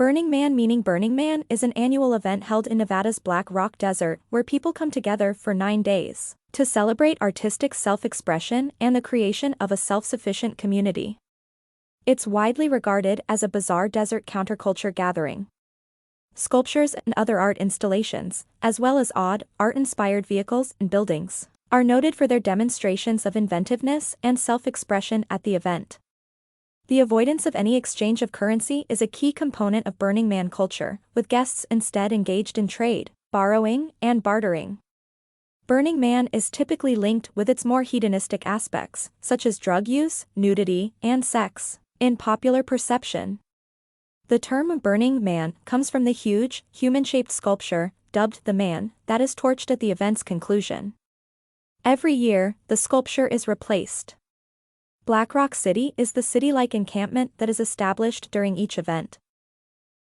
Burning Man meaning Burning Man is an annual event held in Nevada's Black Rock Desert where people come together for 9 days to celebrate artistic self-expression and the creation of a self-sufficient community. It's widely regarded as a bizarre desert counterculture gathering. Sculptures and other art installations, as well as odd, art-inspired vehicles and buildings, are noted for their demonstrations of inventiveness and self-expression at the event. The avoidance of any exchange of currency is a key component of Burning Man culture, with guests instead engaged in trade, borrowing, and bartering. Burning Man is typically linked with its more hedonistic aspects, such as drug use, nudity, and sex, in popular perception. The term Burning Man comes from the huge, human-shaped sculpture, dubbed the Man, that is torched at the event's conclusion. Every year, the sculpture is replaced. Black Rock City is the city-like encampment that is established during each event,